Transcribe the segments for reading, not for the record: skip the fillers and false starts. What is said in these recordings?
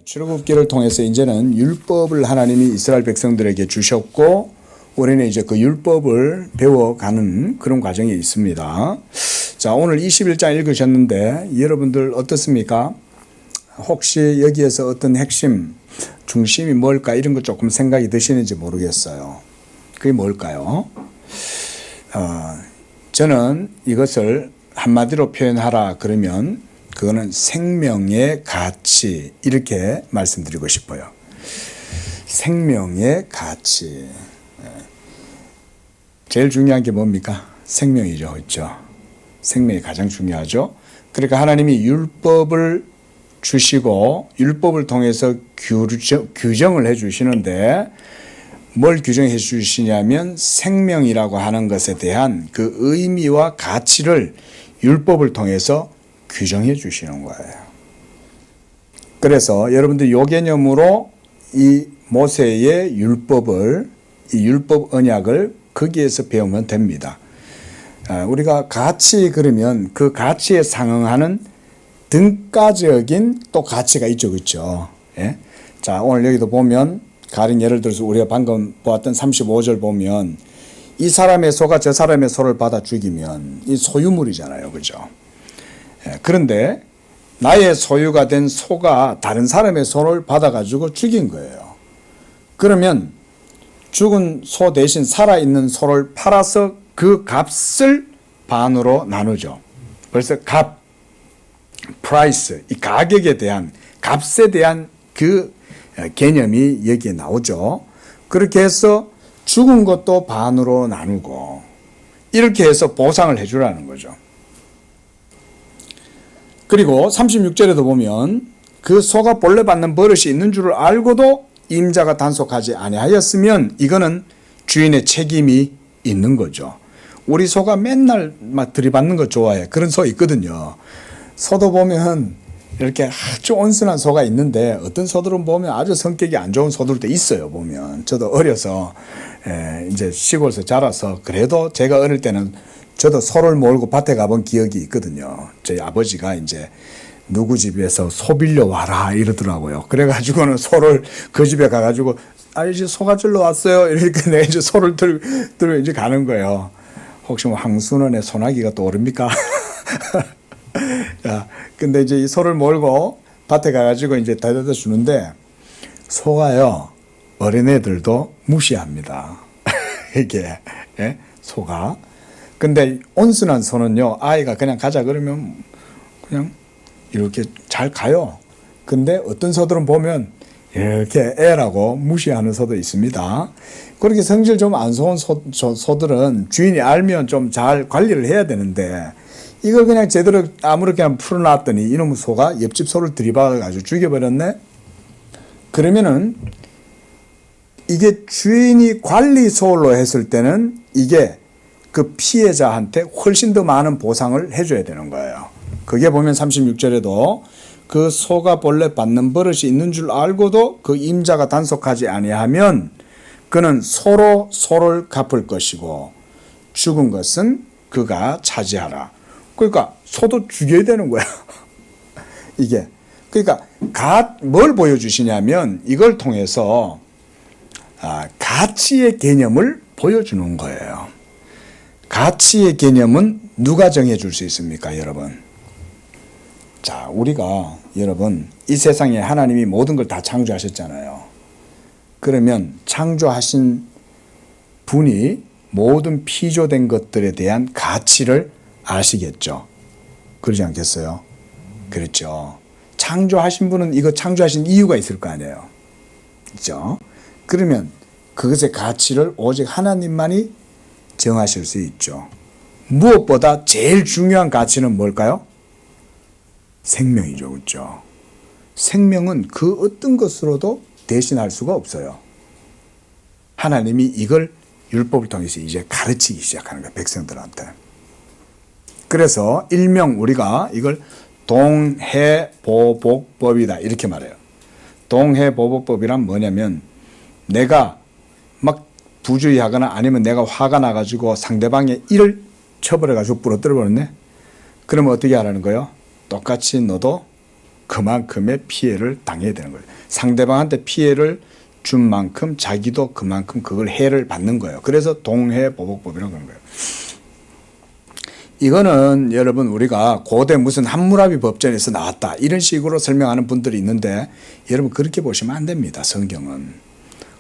출애굽기를 통해서 이제는 율법을 하나님이 이스라엘 백성들에게 주셨고 우리는 이제 그 율법을 배워가는 그런 과정이 있습니다. 자, 오늘 21장 읽으셨는데 여러분들 어떻습니까? 혹시 여기에서 어떤 핵심, 중심이 뭘까 이런 거 조금 생각이 드시는지 모르겠어요. 그게 뭘까요? 저는 이것을 한마디로 표현하라 그러면 그거는 생명의 가치 이렇게 말씀드리고 싶어요. 생명의 가치. 제일 중요한 게 뭡니까? 생명이죠. 그렇죠? 생명이 가장 중요하죠. 그러니까 하나님이 율법을 주시고 율법을 통해서 규정을 해 주시는데 뭘 규정해 주시냐면 생명이라고 하는 것에 대한 그 의미와 가치를 율법을 통해서 규정해 주시는 거예요. 그래서 여러분들 요 개념으로 이 모세의 율법을, 이 율법 언약을 거기에서 배우면 됩니다. 우리가 가치 그러면 그 가치에 상응하는 등가적인 또 가치가 있죠. 그렇죠? 예? 자, 오늘 여기도 보면 가령 예를 들어서 우리가 방금 보았던 35절 보면 이 사람의 소가 저 사람의 소를 받아 죽이면 이 소유물이잖아요. 그죠? 그런데 나의 소유가 된 소가 다른 사람의 소를 받아가지고 죽인 거예요. 그러면 죽은 소 대신 살아있는 소를 팔아서 그 값을 반으로 나누죠. 벌써 값, 프라이스, 이 가격에 대한, 값에 대한 그 개념이 여기에 나오죠. 그렇게 해서 죽은 것도 반으로 나누고 이렇게 해서 보상을 해주라는 거죠. 그리고 36절에도 보면 그 소가 본래 받는 버릇이 있는 줄을 알고도 임자가 단속하지 아니하였으면 이거는 주인의 책임이 있는 거죠. 우리 소가 맨날 막 들이받는 거 좋아해. 그런 소 있거든요. 소도 보면 이렇게 아주 온순한 소가 있는데 어떤 소들은 보면 아주 성격이 안 좋은 소들도 있어요. 보면 저도 어려서 이제 시골에서 자라서 그래도 제가 어릴 때는 저도 소를 몰고 밭에 가본 기억이 있거든요. 저희 아버지가 이제 누구 집에서 소 빌려 와라 이러더라고요. 그래가지고는 소를 그 집에 가가지고 이제 소가 들러 왔어요. 이렇게 내가 이제 소를 들고 이제 가는 거예요. 혹시 뭐 황순원의 소나기가 떠오릅니까? 자, 근데 이제 이 소를 몰고 밭에 가가지고 이제 데려다 주는데 소가요 어린애들도 무시합니다. 이게 소가. 근데 온순한 소는요, 아이가 그냥 가자 그러면 그냥 이렇게 잘 가요. 근데 어떤 소들은 보면 이렇게 애라고 무시하는 소도 있습니다. 그렇게 성질 좀 안 좋은 소들은 주인이 알면 좀 잘 관리를 해야 되는데 이걸 그냥 제대로 아무렇게나 풀어놨더니 이놈의 소가 옆집 소를 들이받아가지고 죽여버렸네? 그러면은 이게 주인이 관리 소로 했을 때는 이게 그 피해자한테 훨씬 더 많은 보상을 해줘야 되는 거예요. 그게 보면 36절에도 그 소가 본래 받는 버릇이 있는 줄 알고도 그 임자가 단속하지 아니하면 그는 소로 소를 갚을 것이고 죽은 것은 그가 차지하라. 그러니까 소도 죽여야 되는 거야. 이게. 그러니까 뭘 보여주시냐면 이걸 통해서 가치의 개념을 보여주는 거예요. 가치의 개념은 누가 정해줄 수 있습니까, 여러분? 자, 우리가 여러분 이 세상에 하나님이 모든 걸 다 창조하셨잖아요. 그러면 창조하신 분이 모든 피조된 것들에 대한 가치를 아시겠죠? 그러지 않겠어요? 그렇죠. 창조하신 분은 이거 창조하신 이유가 있을 거 아니에요. 그렇죠? 그러면 그것의 가치를 오직 하나님만이 정하실 수 있죠. 무엇보다 제일 중요한 가치는 뭘까요? 생명이죠. 그렇죠? 생명은 그 어떤 것으로도 대신할 수가 없어요. 하나님이 이걸 율법을 통해서 이제 가르치기 시작하는 거예요. 백성들한테. 그래서 일명 우리가 이걸 동해보복법이다 이렇게 말해요. 동해보복법이란 뭐냐면 내가 막 부주의하거나 아니면 내가 화가 나가지고 상대방의 일을 쳐버려가지고 부러뜨려 버렸네. 그러면 어떻게 하라는 거예요? 똑같이 너도 그만큼의 피해를 당해야 되는 거예요. 상대방한테 피해를 준 만큼 자기도 그만큼 그걸 해를 받는 거예요. 그래서 동해보복법이라고 하는 거예요. 이거는 여러분 우리가 고대 무슨 함무라비 법전에서 나왔다 이런 식으로 설명하는 분들이 있는데 여러분 그렇게 보시면 안 됩니다. 성경은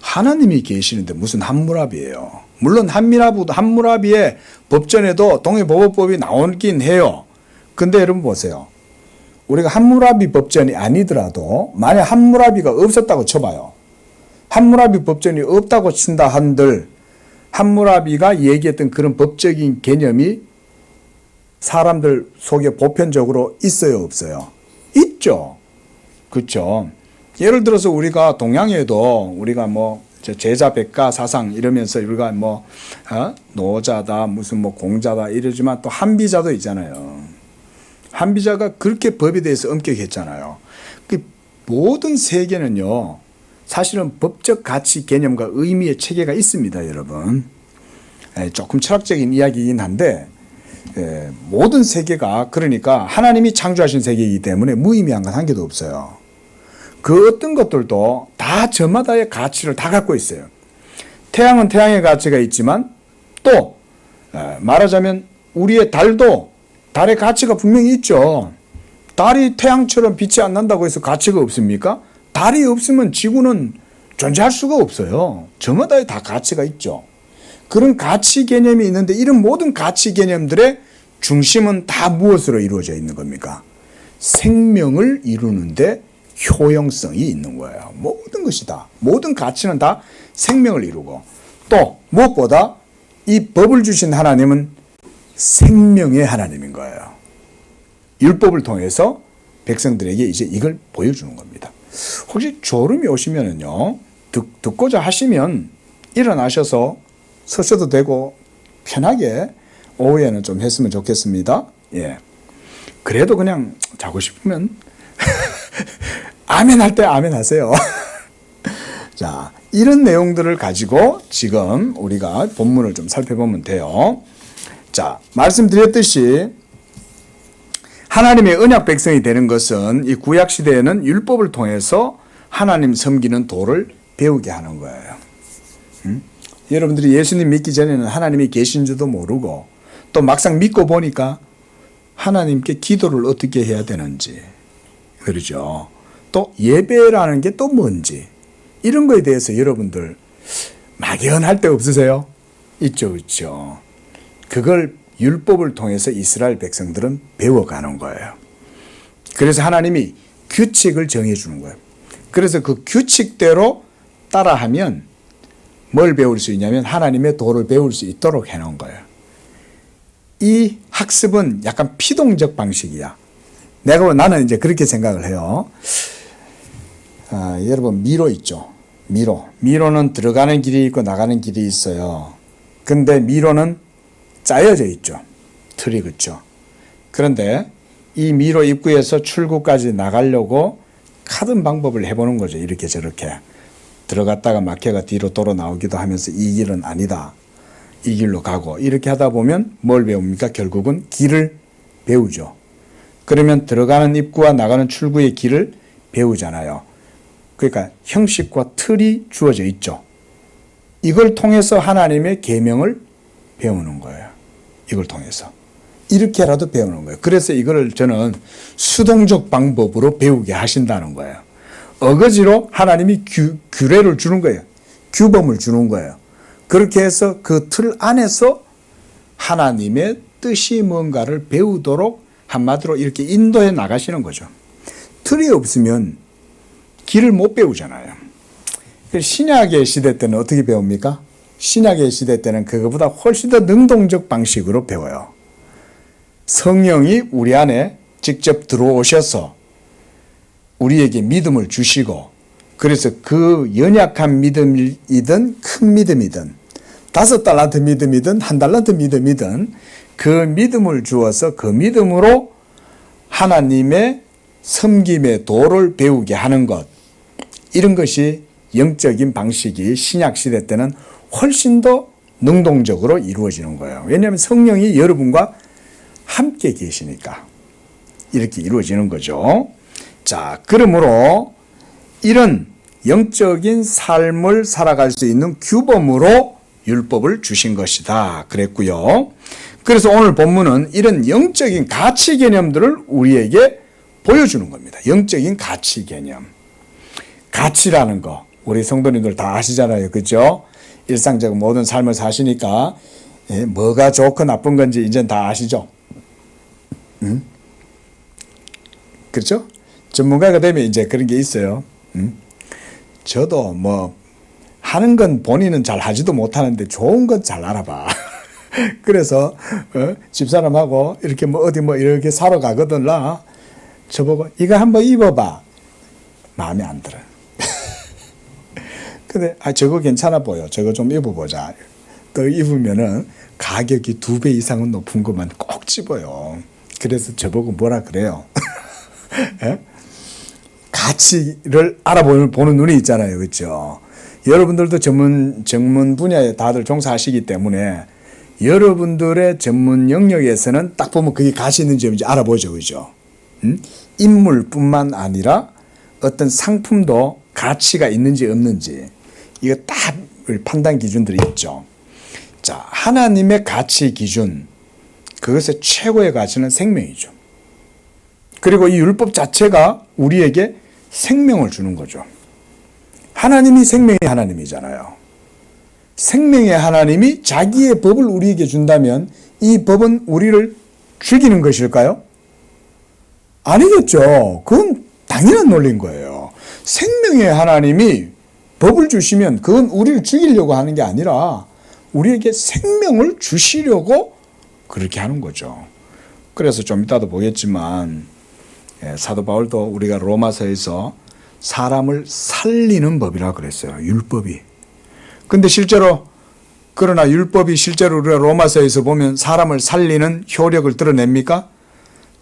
하나님이 계시는데 무슨 함무라비예요. 물론 함무라비의 법전에도 동해보복법이 나오긴 해요. 근데 여러분 보세요. 우리가 함무라비 법전이 아니더라도 만약 함무라비가 없었다고 쳐봐요. 함무라비 법전이 없다고 친다 한들 함무라비가 얘기했던 그런 법적인 개념이 사람들 속에 보편적으로 있어요, 없어요? 있죠. 그렇죠. 예를 들어서 우리가 동양에도 우리가 뭐 제자 백가 사상 이러면서 우리가 뭐 노자다 무슨 뭐 공자다 이러지만 또 한비자도 있잖아요. 한비자가 그렇게 법에 대해서 엄격했잖아요. 그 모든 세계는요. 사실은 법적 가치 개념과 의미의 체계가 있습니다, 여러분. 조금 철학적인 이야기이긴 한데 모든 세계가 그러니까 하나님이 창조하신 세계이기 때문에 무의미한 건 한 개도 없어요. 그 어떤 것들도 다 저마다의 가치를 다 갖고 있어요. 태양은 태양의 가치가 있지만 또 말하자면 우리의 달도 달의 가치가 분명히 있죠. 달이 태양처럼 빛이 안 난다고 해서 가치가 없습니까? 달이 없으면 지구는 존재할 수가 없어요. 저마다의 다 가치가 있죠. 그런 가치 개념이 있는데 이런 모든 가치 개념들의 중심은 다 무엇으로 이루어져 있는 겁니까? 생명을 이루는데 효용성이 있는 거예요. 모든 것이 다. 모든 가치는 다 생명을 이루고 또 무엇보다 이 법을 주신 하나님은 생명의 하나님인 거예요. 율법을 통해서 백성들에게 이제 이걸 보여주는 겁니다. 혹시 졸음이 오시면은요, 듣고자 하시면 일어나셔서 서셔도 되고 편하게 오후에는 좀 했으면 좋겠습니다. 예. 그래도 그냥 자고 싶으면 아멘 할 때 아멘 하세요. 자, 이런 내용들을 가지고 지금 우리가 본문을 좀 살펴보면 돼요. 자, 말씀드렸듯이 하나님의 언약 백성이 되는 것은 이 구약 시대에는 율법을 통해서 하나님 섬기는 도를 배우게 하는 거예요. 여러분들이 예수님 믿기 전에는 하나님이 계신 줄도 모르고 또 막상 믿고 보니까 하나님께 기도를 어떻게 해야 되는지, 그러죠. 또 예배라는 게 또 뭔지 이런 거에 대해서 여러분들 막연할 때 없으세요? 있죠, 있죠. 그걸 율법을 통해서 이스라엘 백성들은 배워가는 거예요. 그래서 하나님이 규칙을 정해주는 거예요. 그래서 그 규칙대로 따라하면 뭘 배울 수 있냐면 하나님의 도를 배울 수 있도록 해놓은 거예요. 이 학습은 약간 피동적 방식이야. 나는 이제 그렇게 생각을 해요. 여러분 미로 있죠. 미로는 들어가는 길이 있고 나가는 길이 있어요. 근데 미로는 짜여져 있죠. 틀이 그렇죠. 그런데 이 미로 입구에서 출구까지 나가려고 카든 방법을 해보는 거죠. 이렇게 저렇게. 들어갔다가 막혀가 뒤로 돌아 나오기도 하면서 이 길은 아니다. 이 길로 가고 이렇게 하다 보면 뭘 배웁니까? 결국은 길을 배우죠. 그러면 들어가는 입구와 나가는 출구의 길을 배우잖아요. 그러니까 형식과 틀이 주어져 있죠. 이걸 통해서 하나님의 계명을 배우는 거예요. 이걸 통해서. 이렇게라도 배우는 거예요. 그래서 이걸 저는 수동적 방법으로 배우게 하신다는 거예요. 어거지로 하나님이 규례를 주는 거예요. 규범을 주는 거예요. 그렇게 해서 그 틀 안에서 하나님의 뜻이 뭔가를 배우도록 한마디로 이렇게 인도해 나가시는 거죠. 틀이 없으면 길을 못 배우잖아요. 신약의 시대 때는 어떻게 배웁니까? 신약의 시대 때는 그거보다 훨씬 더 능동적 방식으로 배워요. 성령이 우리 안에 직접 들어오셔서 우리에게 믿음을 주시고, 그래서 그 연약한 믿음이든 큰 믿음이든 5달란트 믿음이든 1달란트 믿음이든 그 믿음을 주어서 그 믿음으로 하나님의 섬김의 도를 배우게 하는 것, 이런 것이 영적인 방식이 신약 시대 때는 훨씬 더 능동적으로 이루어지는 거예요. 왜냐하면 성령이 여러분과 함께 계시니까 이렇게 이루어지는 거죠. 자, 그러므로 이런 영적인 삶을 살아갈 수 있는 규범으로 율법을 주신 것이다 그랬고요. 그래서 오늘 본문은 이런 영적인 가치 개념들을 우리에게 보여주는 겁니다. 영적인 가치 개념. 가치라는 거 우리 성도님들 다 아시잖아요. 그죠? 일상적 모든 삶을 사시니까 뭐가 좋고 나쁜 건지 이젠 다 아시죠? 그렇죠? 전문가가 되면 이제 그런 게 있어요. 저도 뭐 하는 건 본인은 잘 하지도 못하는데 좋은 건 잘 알아봐. 그래서 집사람하고 이렇게 뭐 어디 뭐 이렇게 사러 가거든. 나 저보고 이거 한번 입어봐. 마음에 안 들어. 근데 저거 괜찮아 보여. 저거 좀 입어보자. 또 입으면은 가격이 2배 이상은 높은 것만 꼭 집어요. 그래서 저보고 뭐라 그래요. 가치를 알아보는 눈이 있잖아요. 그렇죠? 여러분들도 전문 분야에 다들 종사하시기 때문에 여러분들의 전문 영역에서는 딱 보면 그게 가치 있는 점인지 알아보죠. 그죠? 인물뿐만 아니라 어떤 상품도 가치가 있는지 없는지 이거 딱 판단 기준들이 있죠. 자, 하나님의 가치 기준, 그것의 최고의 가치는 생명이죠. 그리고 이 율법 자체가 우리에게 생명을 주는 거죠. 하나님이 생명의 하나님이잖아요. 생명의 하나님이 자기의 법을 우리에게 준다면 이 법은 우리를 죽이는 것일까요? 아니겠죠. 그건 당연한 논리인 거예요. 생명의 하나님이 법을 주시면 그건 우리를 죽이려고 하는 게 아니라 우리에게 생명을 주시려고 그렇게 하는 거죠. 그래서 좀 이따도 보겠지만 사도 바울도 우리가 로마서에서 사람을 살리는 법이라고 그랬어요. 율법이. 근데 실제로 그러나 율법이 실제로 우리가 로마서에서 보면 사람을 살리는 효력을 드러냅니까?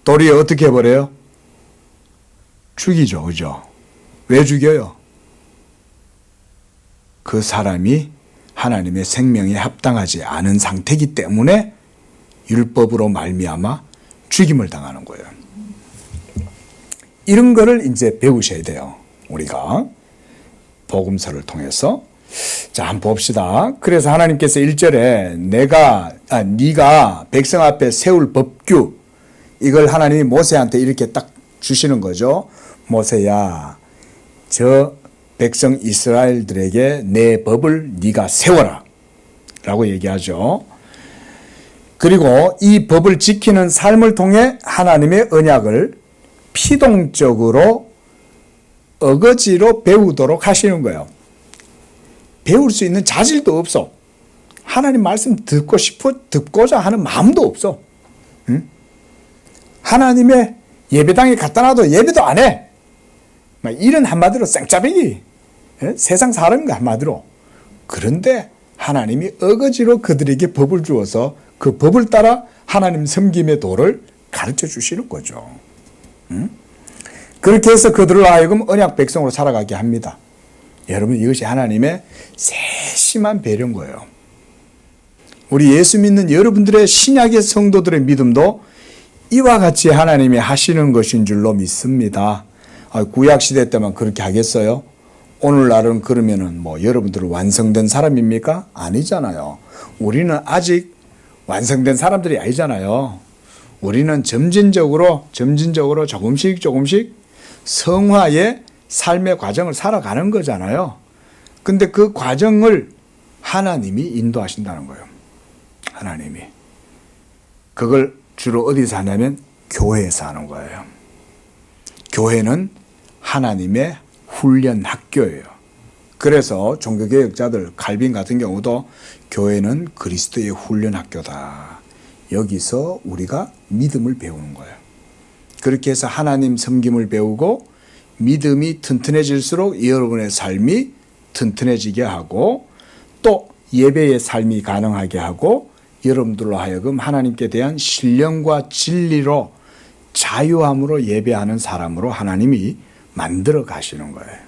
도리어 어떻게 해버려요? 죽이죠. 그죠? 왜 죽여요? 그 사람이 하나님의 생명에 합당하지 않은 상태이기 때문에 율법으로 말미암아 죽임을 당하는 거예요. 이런 거를 이제 배우셔야 돼요. 우리가 복음서를 통해서. 자, 한번 봅시다. 그래서 하나님께서 1절에 네가 백성 앞에 세울 법규, 이걸 하나님이 모세한테 이렇게 딱 주시는 거죠. 모세야, 저 백성 이스라엘들에게 내 법을 네가 세워라 라고 얘기하죠. 그리고 이 법을 지키는 삶을 통해 하나님의 언약을 피동적으로 어거지로 배우도록 하시는 거예요. 배울 수 있는 자질도 없어. 하나님 말씀 듣고자 하는 마음도 없어. 응? 하나님의 예배당에 갖다 놔도 예배도 안 해. 이런 한마디로 쌩짜배기. 세상 사람인가 한마디로. 그런데 하나님이 어거지로 그들에게 법을 주어서 그 법을 따라 하나님 섬김의 도를 가르쳐 주시는 거죠. 그렇게 해서 그들을 하여금 언약 백성으로 살아가게 합니다. 여러분, 이것이 하나님의 세심한 배려인 거예요. 우리 예수 믿는 여러분들의 신약의 성도들의 믿음도 이와 같이 하나님이 하시는 것인 줄로 믿습니다. 구약시대 때만 그렇게 하겠어요? 오늘날은 그러면은 뭐 여러분들은 완성된 사람입니까? 아니잖아요. 우리는 아직 완성된 사람들이 아니잖아요. 우리는 점진적으로 조금씩 성화의 삶의 과정을 살아가는 거잖아요. 근데 그 과정을 하나님이 인도하신다는 거예요. 하나님이. 그걸 주로 어디서 하냐면 교회에서 하는 거예요. 교회는 하나님의 훈련 학교예요. 그래서 종교개혁자들 칼빈 같은 경우도 교회는 그리스도의 훈련 학교다. 여기서 우리가 믿음을 배우는 거예요. 그렇게 해서 하나님 섬김을 배우고 믿음이 튼튼해질수록 여러분의 삶이 튼튼해지게 하고 또 예배의 삶이 가능하게 하고 여러분들로 하여금 하나님께 대한 신령과 진리로 자유함으로 예배하는 사람으로 하나님이 만들어 가시는 거예요.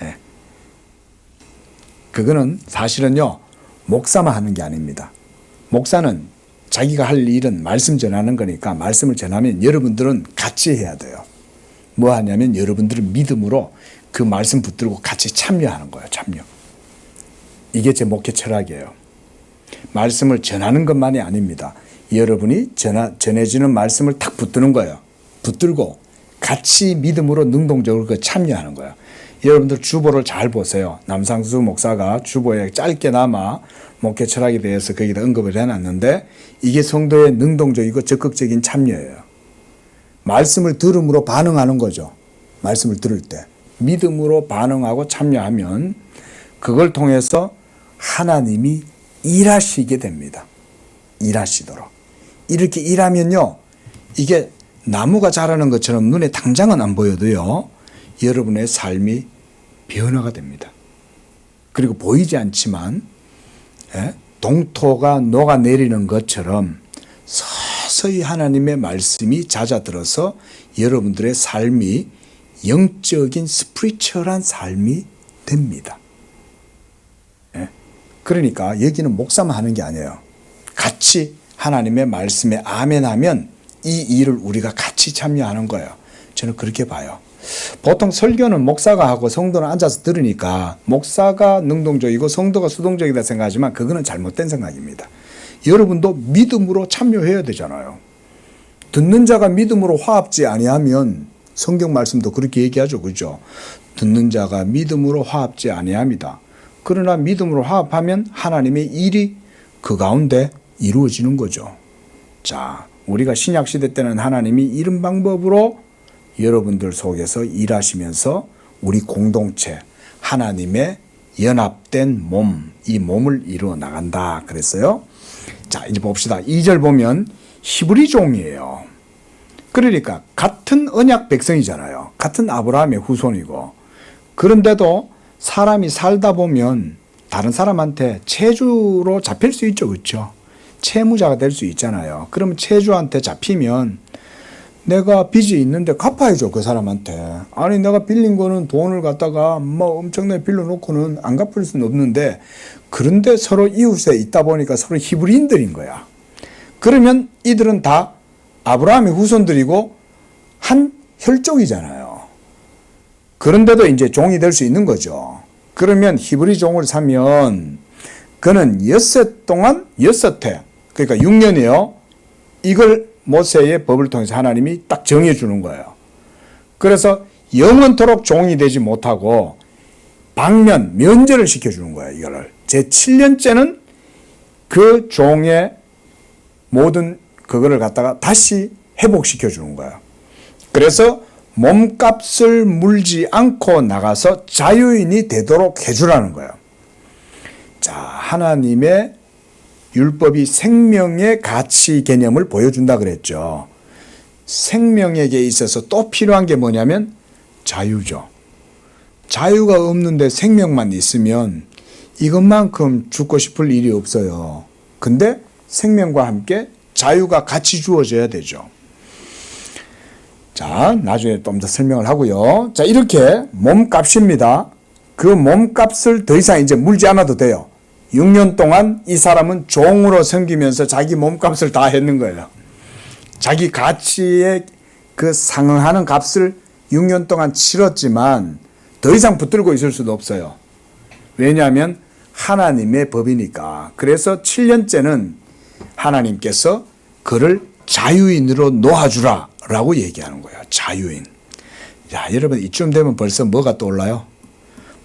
예. 그거는 사실은요, 목사만 하는 게 아닙니다. 목사는 자기가 할 일은 말씀 전하는 거니까 말씀을 전하면 여러분들은 같이 해야 돼요. 뭐 하냐면 여러분들은 믿음으로 그 말씀 붙들고 같이 참여하는 거예요. 참여. 이게 제 목회 철학이에요. 말씀을 전하는 것만이 아닙니다. 여러분이 전해지는 말씀을 탁 붙드는 거예요. 붙들고 같이 믿음으로 능동적으로 그 참여하는 거예요. 여러분들 주보를 잘 보세요. 남상수 목사가 주보에 짧게나마 목회 철학에 대해서 거기다 언급을 해놨는데 이게 성도의 능동적이고 적극적인 참여예요. 말씀을 들음으로 반응하는 거죠. 말씀을 들을 때. 믿음으로 반응하고 참여하면 그걸 통해서 하나님이 일하시게 됩니다. 일하시도록. 이렇게 일하면요. 이게 나무가 자라는 것처럼 눈에 당장은 안 보여도요. 여러분의 삶이 변화가 됩니다. 그리고 보이지 않지만 동토가 녹아내리는 것처럼 서서히 하나님의 말씀이 잦아들어서 여러분들의 삶이 영적인 스피리추얼한 삶이 됩니다. 그러니까 여기는 목사만 하는 게 아니에요. 같이 하나님의 말씀에 아멘하면 이 일을 우리가 같이 참여하는 거예요. 저는 그렇게 봐요. 보통 설교는 목사가 하고 성도는 앉아서 들으니까 목사가 능동적이고 성도가 수동적이다 생각하지만 그거는 잘못된 생각입니다. 여러분도 믿음으로 참여해야 되잖아요. 듣는 자가 믿음으로 화합지 아니하면 성경 말씀도 그렇게 얘기하죠. 그죠? 듣는 자가 믿음으로 화합지 아니합니다. 그러나 믿음으로 화합하면 하나님의 일이 그 가운데 이루어지는 거죠. 자, 우리가 신약시대 때는 하나님이 이런 방법으로 여러분들 속에서 일하시면서 우리 공동체, 하나님의 연합된 몸, 이 몸을 이루어 나간다 그랬어요. 자, 이제 봅시다. 2절 보면 히브리 종이에요. 그러니까 같은 언약 백성이잖아요. 같은 아브라함의 후손이고. 그런데도 사람이 살다 보면 다른 사람한테 채주로 잡힐 수 있죠. 그렇죠? 채무자가 될 수 있잖아요. 그러면 채주한테 잡히면 내가 빚이 있는데 갚아야죠. 그 사람한테. 아니 내가 빌린 거는 돈을 갖다가 뭐 엄청나게 빌려놓고는 안 갚을 수는 없는데 그런데 서로 이웃에 있다 보니까 서로 히브리인들인 거야. 그러면 이들은 다 아브라함의 후손들이고 한 혈족이잖아요. 그런데도 이제 종이 될 수 있는 거죠. 그러면 히브리 종을 사면 그는 엿새 동안 6해 그러니까 6년이에요. 이걸 모세의 법을 통해서 하나님이 딱 정해주는 거예요. 그래서 영원토록 종이 되지 못하고 방면, 면제를 시켜주는 거예요. 이거를. 제 7년째는 그 종의 모든 그거를 갖다가 다시 회복시켜주는 거예요. 그래서 몸값을 물지 않고 나가서 자유인이 되도록 해주라는 거예요. 자, 하나님의 율법이 생명의 가치 개념을 보여준다 그랬죠. 생명에게 있어서 또 필요한 게 뭐냐면 자유죠. 자유가 없는데 생명만 있으면 이것만큼 죽고 싶을 일이 없어요. 근데 생명과 함께 자유가 같이 주어져야 되죠. 자, 나중에 좀 더 설명을 하고요. 자, 이렇게 몸값입니다. 그 몸값을 더 이상 이제 물지 않아도 돼요. 6년 동안 이 사람은 종으로 섬기면서 자기 몸값을 다 했는 거예요. 자기 가치에 그 상응하는 값을 6년 동안 치렀지만 더 이상 붙들고 있을 수도 없어요. 왜냐하면 하나님의 법이니까. 그래서 7년째는 하나님께서 그를 자유인으로 놓아주라 라고 얘기하는 거예요. 자유인. 자, 여러분 이쯤 되면 벌써 뭐가 떠올라요?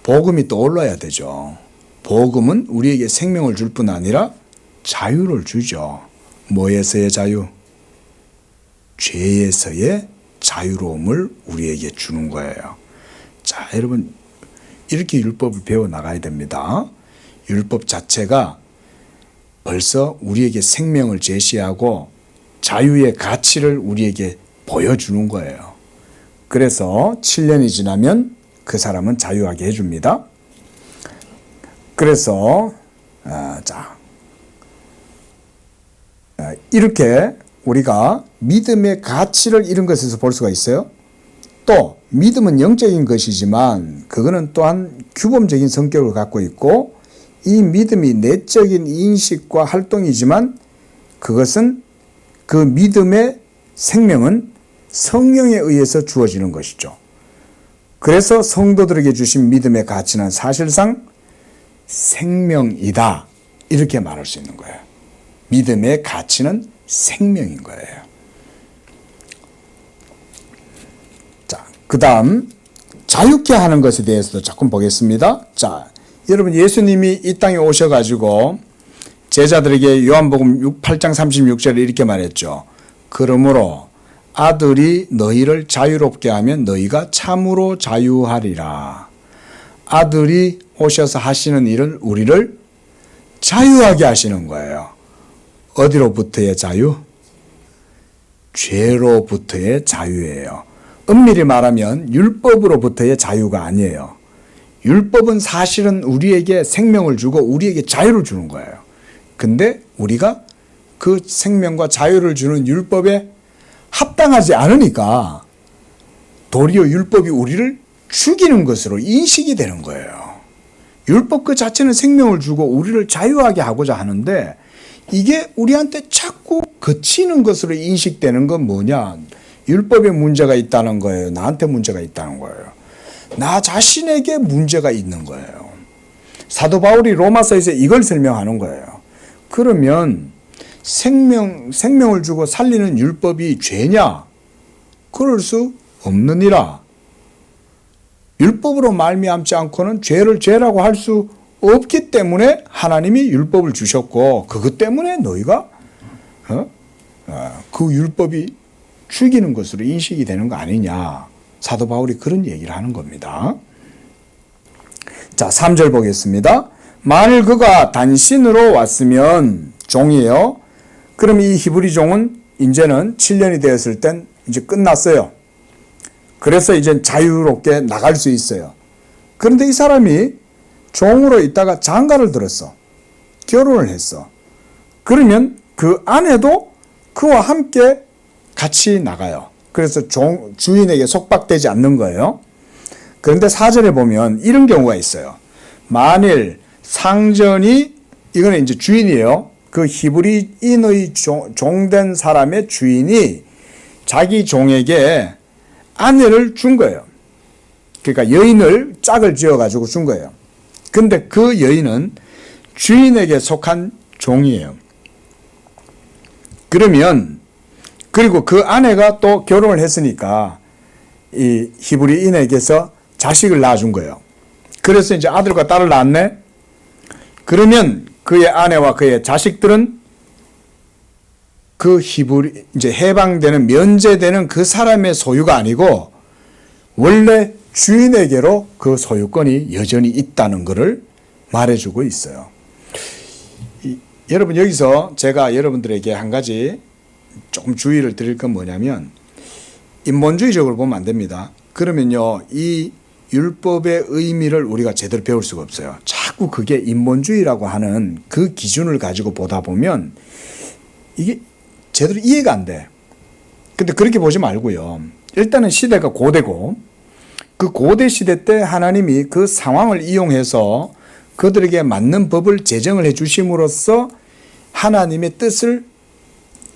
복음이 떠올라야 되죠. 복음은 우리에게 생명을 줄 뿐 아니라 자유를 주죠. 뭐에서의 자유? 죄에서의 자유로움을 우리에게 주는 거예요. 자, 여러분 이렇게 율법을 배워나가야 됩니다. 율법 자체가 벌써 우리에게 생명을 제시하고 자유의 가치를 우리에게 보여주는 거예요. 그래서 7년이 지나면 그 사람은 자유하게 해줍니다. 그래서 이렇게 우리가 믿음의 가치를 이런 것에서 볼 수가 있어요. 또 믿음은 영적인 것이지만 그거는 또한 규범적인 성격을 갖고 있고 이 믿음이 내적인 인식과 활동이지만 그것은 그 믿음의 생명은 성령에 의해서 주어지는 것이죠. 그래서 성도들에게 주신 믿음의 가치는 사실상 생명이다. 이렇게 말할 수 있는 거예요. 믿음의 가치는 생명인 거예요. 자, 그 다음 자유케 하는 것에 대해서도 조금 보겠습니다. 자, 여러분 예수님이 이 땅에 오셔가지고 제자들에게 요한복음 8장 36절에 이렇게 말했죠. 그러므로 아들이 너희를 자유롭게 하면 너희가 참으로 자유하리라. 아들이 오셔서 하시는 일은 우리를 자유하게 하시는 거예요. 어디로부터의 자유? 죄로부터의 자유예요. 엄밀히 말하면 율법으로부터의 자유가 아니에요. 율법은 사실은 우리에게 생명을 주고 우리에게 자유를 주는 거예요. 근데 우리가 그 생명과 자유를 주는 율법에 합당하지 않으니까 도리어 율법이 우리를 죽이는 것으로 인식이 되는 거예요. 율법 그 자체는 생명을 주고 우리를 자유하게 하고자 하는데 이게 우리한테 자꾸 거치는 것으로 인식되는 건 뭐냐? 율법에 문제가 있다는 거예요. 나한테 문제가 있다는 거예요. 나 자신에게 문제가 있는 거예요. 사도 바울이 로마서에서 이걸 설명하는 거예요. 그러면 생명을 주고 살리는 율법이 죄냐? 그럴 수 없느니라. 율법으로 말미암지 않고는 죄를 죄라고 할 수 없기 때문에 하나님이 율법을 주셨고 그것 때문에 너희가 그 율법이 죽이는 것으로 인식이 되는 거 아니냐. 사도 바울이 그런 얘기를 하는 겁니다. 자, 3절 보겠습니다. 만일 그가 단신으로 왔으면 종이에요. 그럼 이 히브리 종은 이제는 7년이 되었을 땐 이제 끝났어요. 그래서 이제 자유롭게 나갈 수 있어요. 그런데 이 사람이 종으로 있다가 장가를 들었어. 결혼을 했어. 그러면 그 아내도 그와 함께 같이 나가요. 그래서 주인에게 속박되지 않는 거예요. 그런데 4절에 보면 이런 경우가 있어요. 만일 상전이, 이거는 이제 주인이에요. 그 히브리인의 종된 사람의 주인이 자기 종에게 아내를 준 거예요. 그러니까 여인을 짝을 지어가지고 준 거예요. 근데 그 여인은 주인에게 속한 종이에요. 그러면 그리고 그 아내가 또 결혼을 했으니까 이 히브리인에게서 자식을 낳아준 거예요. 그래서 이제 아들과 딸을 낳았네. 그러면 그의 아내와 그의 자식들은 그 이제 해방되는 면제되는 그 사람의 소유가 아니고 원래 주인에게로 그 소유권이 여전히 있다는 것을 말해주고 있어요. 여러분 여기서 제가 여러분들에게 한 가지 조금 주의를 드릴 건 뭐냐면 인본주의적으로 보면 안 됩니다. 그러면요 이 율법의 의미를 우리가 제대로 배울 수가 없어요. 자꾸 그게 인본주의라고 하는 그 기준을 가지고 보다 보면 이게 제대로 이해가 안 돼. 근데 그렇게 보지 말고요. 일단은 시대가 고대고 그 고대 시대 때 하나님이 그 상황을 이용해서 그들에게 맞는 법을 제정을 해 주심으로써 하나님의 뜻을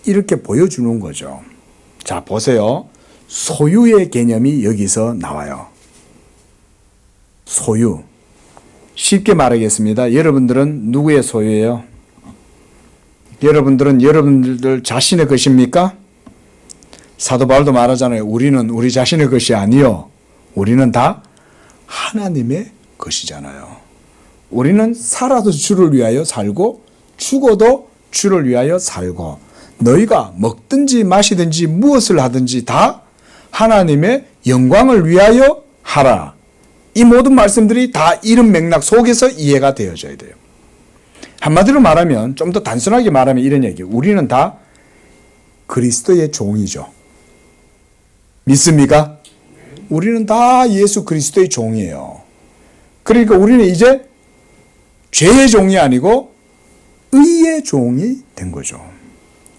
이렇게 보여주는 거죠. 자, 보세요. 소유의 개념이 여기서 나와요. 소유. 쉽게 말하겠습니다. 여러분들은 누구의 소유예요? 여러분들은 여러분들 자신의 것입니까? 사도 바울도 말하잖아요. 우리는 우리 자신의 것이 아니요. 우리는 다 하나님의 것이잖아요. 우리는 살아도 주를 위하여 살고 죽어도 주를 위하여 살고 너희가 먹든지 마시든지 무엇을 하든지 다 하나님의 영광을 위하여 하라. 이 모든 말씀들이 다 이런 맥락 속에서 이해가 되어져야 돼요. 한마디로 말하면 좀 더 단순하게 말하면 이런 얘기예요. 우리는 다 그리스도의 종이죠. 믿습니까? 우리는 다 예수 그리스도의 종이에요. 그러니까 우리는 이제 죄의 종이 아니고 의의 종이 된 거죠.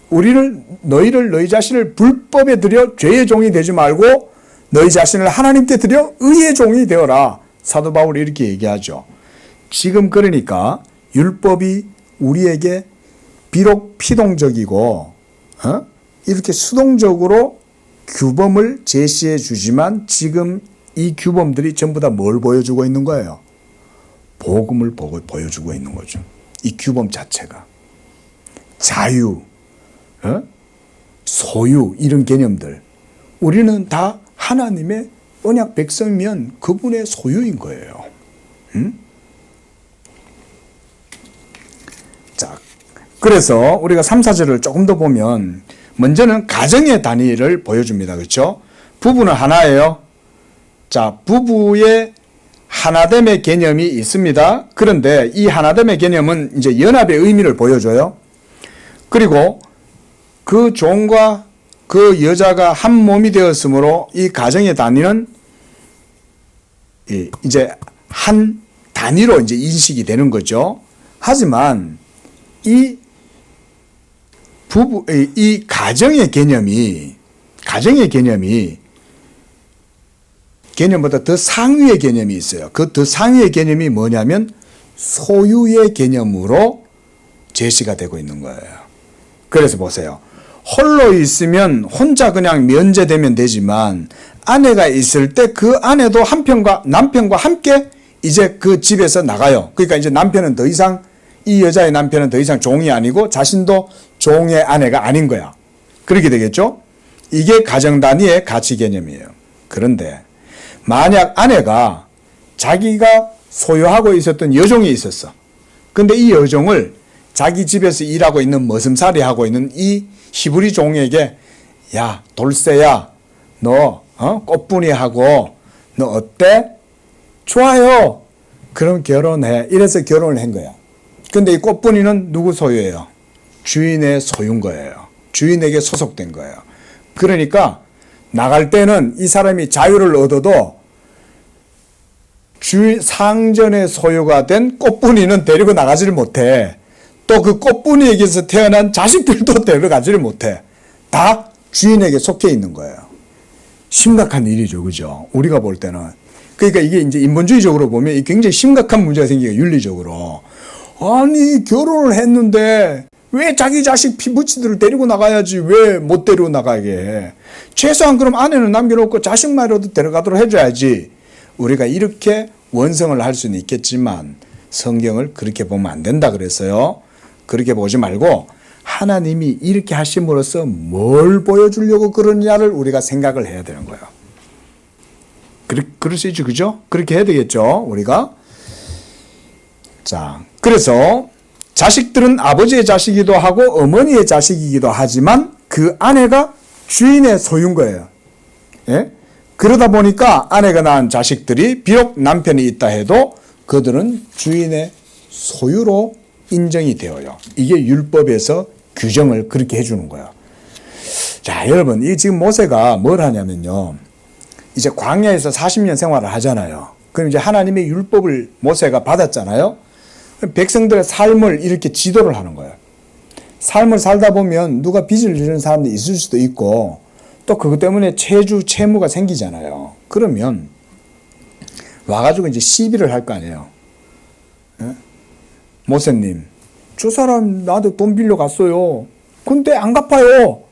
너희 자신을 불법에 들여 죄의 종이 되지 말고 너희 자신을 하나님께 들여 의의 종이 되어라. 사도 바울이 이렇게 얘기하죠. 지금 그러니까 율법이 우리에게 비록 피동적이고 이렇게 수동적으로 규범을 제시해 주지만 지금 이 규범들이 전부 다 뭘 보여주고 있는 거예요? 복음을 보여주고 있는 거죠. 이 규범 자체가. 자유, 소유 이런 개념들. 우리는 다 하나님의 언약 백성이면 그분의 소유인 거예요. 자, 그래서 우리가 3, 4절을 조금 더 보면 먼저는 가정의 단위를 보여줍니다. 그렇죠? 부부는 하나예요. 자, 부부의 하나됨의 개념이 있습니다. 그런데 이 하나됨의 개념은 이제 연합의 의미를 보여줘요. 그리고 그 종과 그 여자가 한 몸이 되었으므로 이 가정의 단위는 이제 한 단위로 이제 인식이 되는 거죠. 하지만 이 가정의 개념보다 더 상위의 개념이 있어요. 그 더 상위의 개념이 뭐냐면 소유의 개념으로 제시가 되고 있는 거예요. 그래서 보세요. 홀로 있으면 혼자 그냥 면제되면 되지만 아내가 있을 때 그 아내도 남편과 함께 이제 그 집에서 나가요. 그러니까 이제 남편은 더 이상 이 여자의 남편은 더 이상 종이 아니고 자신도 종의 아내가 아닌 거야. 그렇게 되겠죠? 이게 가정 단위의 가치 개념이에요. 그런데 만약 아내가 자기가 소유하고 있었던 여종이 있었어. 근데 이 여종을 자기 집에서 일하고 있는 머슴살이 하고 있는 이 히브리 종에게 야 돌쇠야 너 꽃분이하고 너 어때? 좋아요. 그럼 결혼해. 이래서 결혼을 한 거야. 근데 이 꽃분이는 누구 소유예요? 주인의 소유인 거예요. 주인에게 소속된 거예요. 그러니까 나갈 때는 이 사람이 자유를 얻어도 상전의 소유가 된 꽃분이는 데리고 나가지를 못해. 또 그 꽃분이에게서 태어난 자식들도 데려가지를 못해. 다 주인에게 속해 있는 거예요. 심각한 일이죠. 그죠? 우리가 볼 때는. 그러니까 이게 이제 인본주의적으로 보면 굉장히 심각한 문제가 생기고 윤리적으로. 아니, 결혼을 했는데 왜 자기 자식 피부치들을 데리고 나가야지 왜 못 데리고 나가게 해? 최소한 그럼 아내는 남겨놓고 자식만이라도 데려가도록 해줘야지. 우리가 이렇게 원성을 할 수는 있겠지만 성경을 그렇게 보면 안 된다 그랬어요. 그렇게 보지 말고 하나님이 이렇게 하심으로써 뭘 보여주려고 그러느냐를 우리가 생각을 해야 되는 거예요. 그럴 수 있죠. 그죠? 그렇게 해야 되겠죠. 우리가. 자, 그래서 자식들은 아버지의 자식이기도 하고 어머니의 자식이기도 하지만 그 아내가 주인의 소유인 거예요. 예? 그러다 보니까 아내가 낳은 자식들이 비록 남편이 있다 해도 그들은 주인의 소유로 인정이 되어요. 이게 율법에서 규정을 그렇게 해주는 거예요. 자, 여러분, 이 지금 모세가 뭘 하냐면요. 이제 광야에서 40년 생활을 하잖아요. 그럼 이제 하나님의 율법을 모세가 받았잖아요. 백성들의 삶을 이렇게 지도를 하는 거예요. 삶을 살다 보면 누가 빚을 지는 사람도 있을 수도 있고 또 그것 때문에 채무가 생기잖아요. 그러면 와가지고 이제 시비를 할 거 아니에요. 예? 모세님, 저 사람 나한테 돈 빌려 갔어요. 근데 안 갚아요.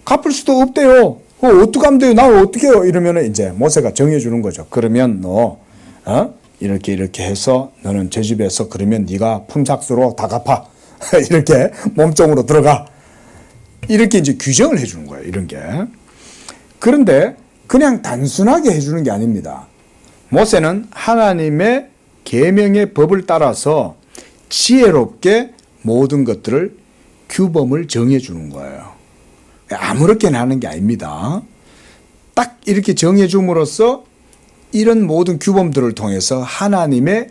갚을 수도 없대요. 어떡하면 돼요? 나 어떻게 해요? 이러면 이제 모세가 정해주는 거죠. 그러면 너, 이렇게 해서 너는 제 집에서 그러면 네가 품삯으로 다 갚아. 이렇게 몸종으로 들어가. 이렇게 이제 규정을 해주는 거예요. 이런 게. 그런데 그냥 단순하게 해주는 게 아닙니다. 모세는 하나님의 계명의 법을 따라서 지혜롭게 모든 것들을 규범을 정해주는 거예요. 아무렇게나 하는 게 아닙니다. 딱 이렇게 정해줌으로써 이런 모든 규범들을 통해서 하나님의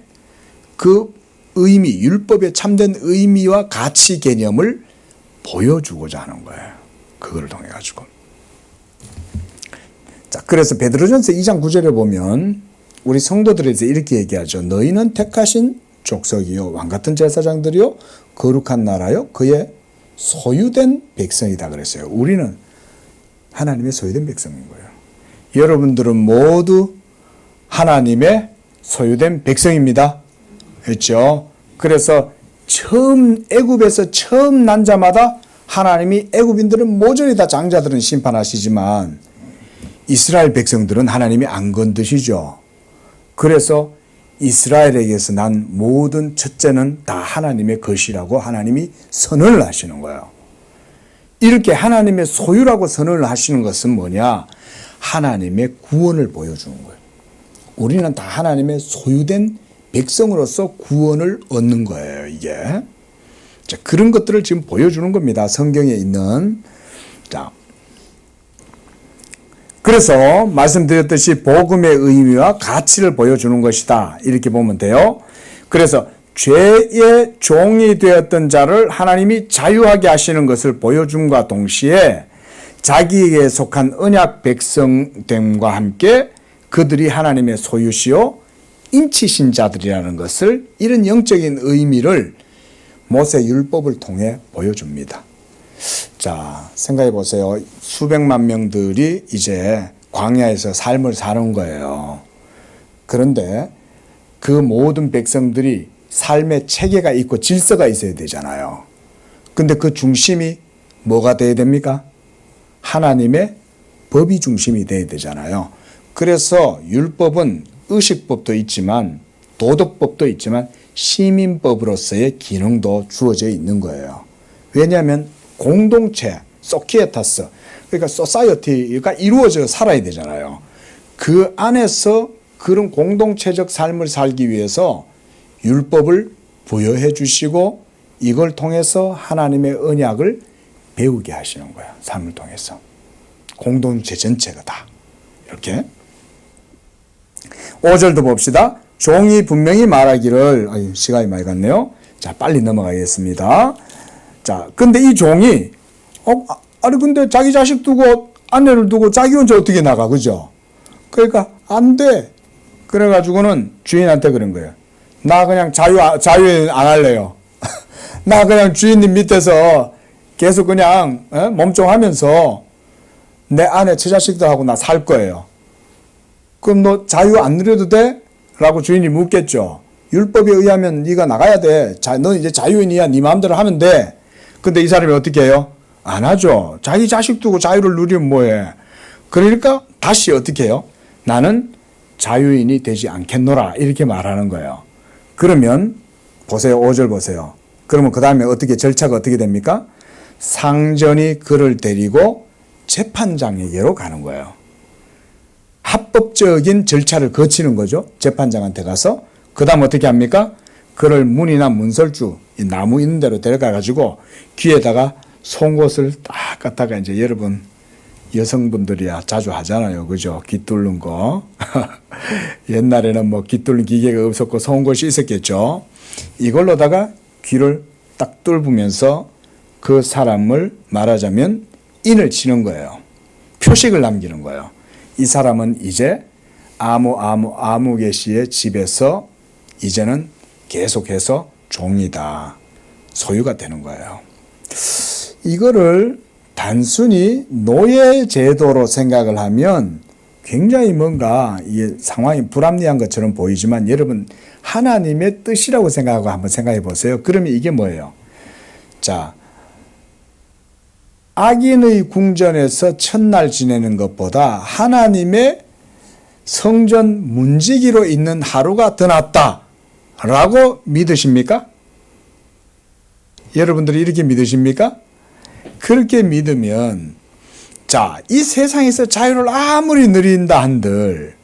그 의미, 율법의 참된 의미와 가치 개념을 보여주고자 하는 거예요. 그걸 통해 가지고. 자, 그래서 베드로전서 2장 9절에 보면 우리 성도들에서 이렇게 얘기하죠. 너희는 택하신 족속이요 왕같은 제사장들이요 거룩한 나라요 그의 소유된 백성이다 그랬어요. 우리는 하나님의 소유된 백성인 거예요. 여러분들은 모두 하나님의 소유된 백성입니다. 그렇죠? 그래서 애굽에서 처음 난 자마다 하나님이 애굽인들은 모조리 다 장자들은 심판하시지만 이스라엘 백성들은 하나님이 안 건드시죠. 그래서 이스라엘에게서 난 모든 첫째는 다 하나님의 것이라고 하나님이 선언을 하시는 거예요. 이렇게 하나님의 소유라고 선언을 하시는 것은 뭐냐? 하나님의 구원을 보여주는 거예요. 우리는 다 하나님의 소유된 백성으로서 구원을 얻는 거예요, 이게. 자, 그런 것들을 지금 보여주는 겁니다. 성경에 있는. 자, 그래서 말씀드렸듯이 복음의 의미와 가치를 보여주는 것이다. 이렇게 보면 돼요. 그래서 죄의 종이 되었던 자를 하나님이 자유하게 하시는 것을 보여줌과 동시에 자기에게 속한 언약 백성됨과 함께 그들이 하나님의 소유시요 인치신 자들이라는 것을, 이런 영적인 의미를 모세 율법을 통해 보여줍니다. 자, 생각해 보세요. 수백만 명들이 이제 광야에서 삶을 사는 거예요. 그런데 그 모든 백성들이 삶의 체계가 있고 질서가 있어야 되잖아요. 근데 그 중심이 뭐가 돼야 됩니까? 하나님의 법이 중심이 돼야 되잖아요. 그래서 율법은 의식법도 있지만 도덕법도 있지만 시민법으로서의 기능도 주어져 있는 거예요. 왜냐하면 공동체, 소키에타스, 그러니까 소사이어티가 이루어져 살아야 되잖아요. 그 안에서 그런 공동체적 삶을 살기 위해서 율법을 부여해 주시고 이걸 통해서 하나님의 언약을 배우게 하시는 거예요. 삶을 통해서. 공동체 전체가 다. 이렇게. 5절도 봅시다. 종이 분명히 말하기를, 시간이 많이 갔네요. 자, 빨리 넘어가겠습니다. 자, 근데 이 종이, 아니, 근데 자기 자식 두고, 아내를 두고 자기 혼자 어떻게 나가, 그죠? 그러니까, 안 돼. 그래가지고는 주인한테 그런 거예요. 나 그냥 자유인 안 할래요. 나 그냥 주인님 밑에서 계속 그냥, 몸종하면서 내 아내, 처자식들하고 나 살 거예요. 그럼 너 자유 안 누려도 돼? 라고 주인이 묻겠죠. 율법에 의하면 네가 나가야 돼. 너 이제 자유인이야. 네 마음대로 하면 돼. 근데 이 사람이 어떻게 해요? 안 하죠. 자기 자식 두고 자유를 누리면 뭐해. 그러니까 다시 어떻게 해요? 나는 자유인이 되지 않겠노라. 이렇게 말하는 거예요. 그러면 보세요. 5절 보세요. 그러면 그 다음에 어떻게 절차가 어떻게 됩니까? 상전이 그를 데리고 재판장에게로 가는 거예요. 합법적인 절차를 거치는 거죠. 재판장한테 가서. 그 다음 어떻게 합니까? 그를 문이나 문설주, 이 나무 있는 데로 데려가 가지고 귀에다가 송곳을 딱 갖다가 이제 여러분 여성분들이야 자주 하잖아요. 그죠? 귀 뚫는 거. 옛날에는 뭐 귀 뚫는 기계가 없었고 송곳이 있었겠죠. 이걸로다가 귀를 딱 뚫으면서 그 사람을 말하자면 인을 치는 거예요. 표식을 남기는 거예요. 이 사람은 이제 아무개 씨의 집에서 이제는 계속해서 종이다. 소유가 되는 거예요. 이거를 단순히 노예 제도로 생각을 하면 굉장히 뭔가 이게 상황이 불합리한 것처럼 보이지만 여러분 하나님의 뜻이라고 생각하고 한번 생각해 보세요. 그러면 이게 뭐예요? 자, 악인의 궁전에서 첫날 지내는 것보다 하나님의 성전 문지기로 있는 하루가 더 낫다라고 믿으십니까? 여러분들이 이렇게 믿으십니까? 그렇게 믿으면 자, 이 세상에서 자유를 아무리 누린다 한들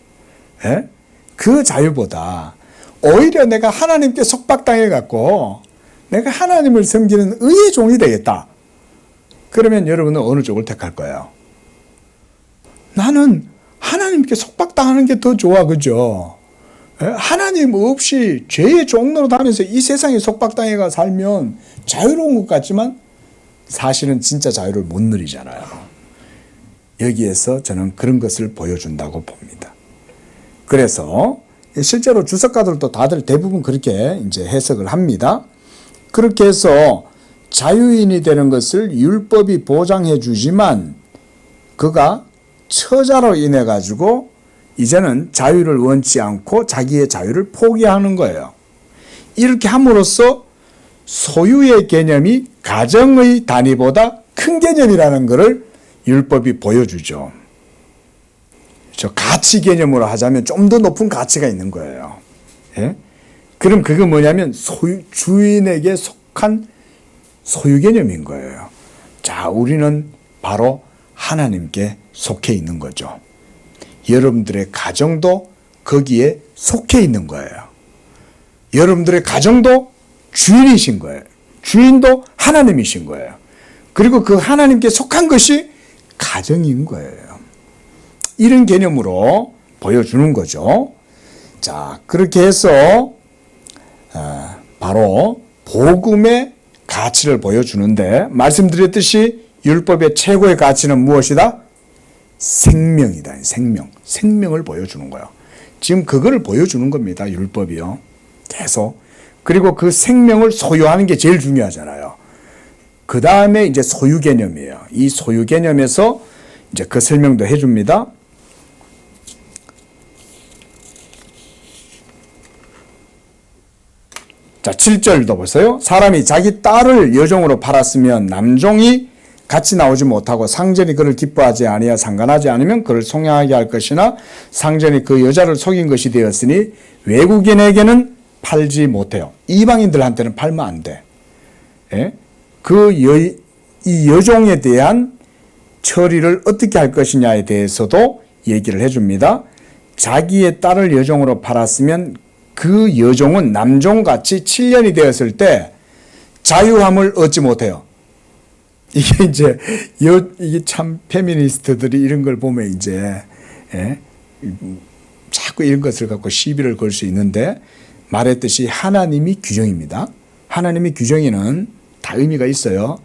그 자유보다 오히려 내가 하나님께 속박당해 갖고 내가 하나님을 섬기는 의의 종이 되겠다. 그러면 여러분은 어느 쪽을 택할 거예요? 나는 하나님께 속박당하는 게 더 좋아, 그죠? 하나님 없이 죄의 종로로 다니면서 이 세상에 속박당해가 살면 자유로운 것 같지만 사실은 진짜 자유를 못 누리잖아요. 여기에서 저는 그런 것을 보여준다고 봅니다. 그래서 실제로 주석가들도 다들 대부분 그렇게 이제 해석을 합니다. 그렇게 해서 자유인이 되는 것을 율법이 보장해 주지만 그가 처자로 인해 가지고 이제는 자유를 원치 않고 자기의 자유를 포기하는 거예요. 이렇게 함으로써 소유의 개념이 가정의 단위보다 큰 개념이라는 것을 율법이 보여주죠. 저 가치 개념으로 하자면 좀 더 높은 가치가 있는 거예요. 예? 그럼 그게 뭐냐면 주인에게 속한 소유 개념인 거예요. 자, 우리는 바로 하나님께 속해 있는 거죠. 여러분들의 가정도 거기에 속해 있는 거예요. 여러분들의 가정도 주인이신 거예요. 주인도 하나님이신 거예요. 그리고 그 하나님께 속한 것이 가정인 거예요. 이런 개념으로 보여주는 거죠. 자, 그렇게 해서 바로 복음의 가치를 보여주는데, 말씀드렸듯이 율법의 최고의 가치는 무엇이다? 생명이다. 생명을 보여주는 거예요. 지금 그거를 보여주는 겁니다. 율법이요. 계속. 그리고 그 생명을 소유하는 게 제일 중요하잖아요. 그 다음에 이제 소유 개념이에요. 이 소유 개념에서 이제 그 설명도 해줍니다. 자, 7절도 보세요. 사람이 자기 딸을 여종으로 팔았으면 남종이 같이 나오지 못하고 상전이 그를 기뻐하지 아니하 상관하지 않으면 그를 송양하게 할 것이나 상전이 그 여자를 속인 것이 되었으니 외국인에게는 팔지 못해요. 이방인들한테는 팔면 안 돼. 예? 이 여종에 대한 처리를 어떻게 할 것이냐에 대해서도 얘기를 해줍니다. 자기의 딸을 여종으로 팔았으면 그 여종은 남종같이 7년이 되었을 때 자유함을 얻지 못해요. 이게 이제 이게 참 페미니스트들이 이런 걸 보면 이제 자꾸 이런 것을 갖고 시비를 걸 수 있는데, 말했듯이 하나님이 규정입니다. 하나님이 규정에는 다 의미가 있어요.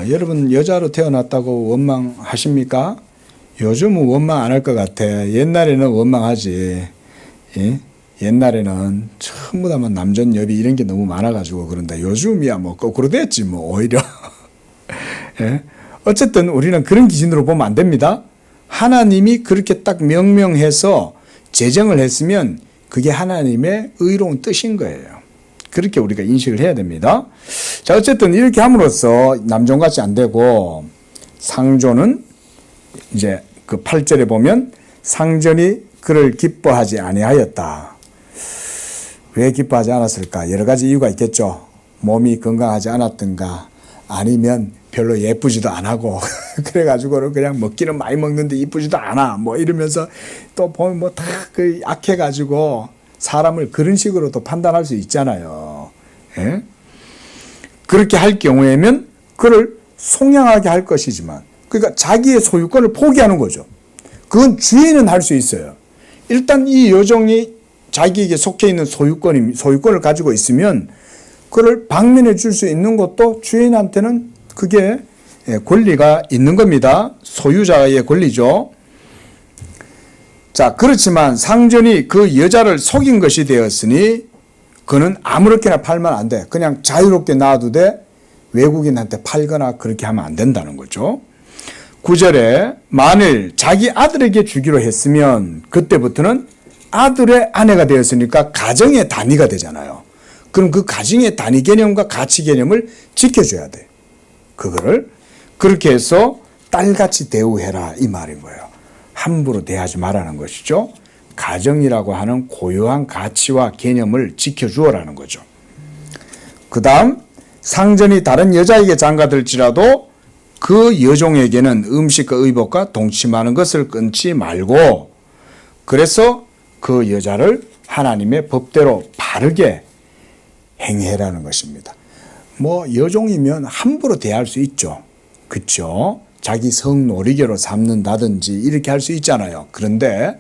여러분 여자로 태어났다고 원망하십니까? 요즘은 원망 안 할 것 같아. 옛날에는 원망하지. 예? 옛날에는 전부 다만 남전 여비 이런 게 너무 많아가지고 그런다. 요즘이야 뭐 거꾸로 됐지 뭐 오히려. 예? 어쨌든 우리는 그런 기준으로 보면 안 됩니다. 하나님이 그렇게 딱 명명해서 제정을 했으면 그게 하나님의 의로운 뜻인 거예요. 그렇게 우리가 인식을 해야 됩니다. 자, 어쨌든 이렇게 함으로써 남종같이 안 되고, 상조는 이제 그 8절에 보면 상전이 그를 기뻐하지 아니하였다. 왜 기뻐하지 않았을까? 여러 가지 이유가 있겠죠. 몸이 건강하지 않았던가, 아니면 별로 예쁘지도 안 하고 그래가지고 그냥 먹기는 많이 먹는데 이쁘지도 않아 뭐 이러면서 또 보면 뭐 다 그 약해가지고 사람을 그런 식으로도 판단할 수 있잖아요. 예? 그렇게 할 경우에는 그를 송양하게 할 것이지만, 그러니까 자기의 소유권을 포기하는 거죠. 그건 주인은 할 수 있어요. 일단 이 여종이 자기에게 속해 있는 소유권을 가지고 있으면 그를 방면해 줄 수 있는 것도 주인한테는 그게 권리가 있는 겁니다. 소유자의 권리죠. 자, 그렇지만 상전이 그 여자를 속인 것이 되었으니 그는 아무렇게나 팔면 안 돼. 그냥 자유롭게 놔도 돼. 외국인한테 팔거나 그렇게 하면 안 된다는 거죠. 9절에 만일 자기 아들에게 주기로 했으면 그때부터는 아들의 아내가 되었으니까 가정의 단위가 되잖아요. 그럼 그 가정의 단위 개념과 가치 개념을 지켜줘야 돼. 그거를 그렇게 해서 딸같이 대우해라 이 말인 거예요. 함부로 대하지 말라는 것이죠. 가정이라고 하는 고유한 가치와 개념을 지켜주어라는 거죠. 그 다음 상전이 다른 여자에게 장가들지라도 그 여종에게는 음식과 의복과 동침하는 것을 끊지 말고, 그래서 그 여자를 하나님의 법대로 바르게 행해라는 것입니다. 뭐 여종이면 함부로 대할 수 있죠. 그렇죠? 자기 성노리개로 삼는다든지 이렇게 할 수 있잖아요. 그런데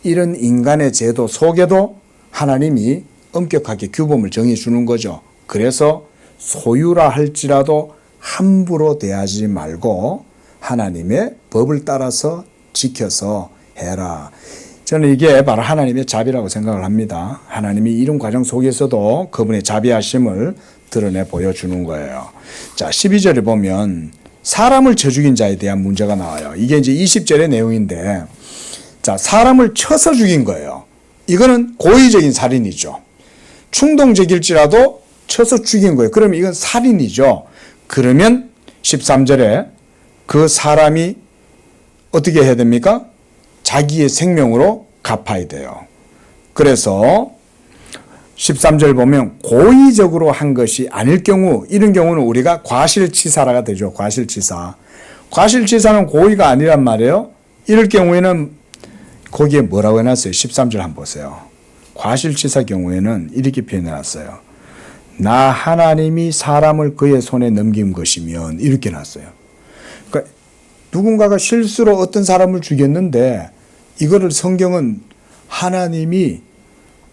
이런 인간의 제도 속에도 하나님이 엄격하게 규범을 정해 주는 거죠. 그래서 소유라 할지라도 함부로 대하지 말고 하나님의 법을 따라서 지켜서 해라. 저는 이게 바로 하나님의 자비라고 생각을 합니다. 하나님이 이런 과정 속에서도 그분의 자비하심을 드러내 보여주는 거예요. 자, 12절에 보면 사람을 쳐 죽인 자에 대한 문제가 나와요. 이게 이제 20절의 내용인데, 자, 사람을 쳐서 죽인 거예요. 이거는 고의적인 살인이죠. 충동적일지라도 쳐서 죽인 거예요. 그러면 이건 살인이죠. 그러면 13절에 그 사람이 어떻게 해야 됩니까? 자기의 생명으로 갚아야 돼요. 그래서 13절 보면 고의적으로 한 것이 아닐 경우, 이런 경우는 우리가 과실치사라가 되죠. 과실치사. 과실치사는 고의가 아니란 말이에요. 이럴 경우에는 거기에 뭐라고 해놨어요? 13절 한번 보세요. 과실치사 경우에는 이렇게 표현해놨어요. 나 하나님이 사람을 그의 손에 넘긴 것이면, 이렇게 놨어요. 그러니까 누군가가 실수로 어떤 사람을 죽였는데 이거를 성경은 하나님이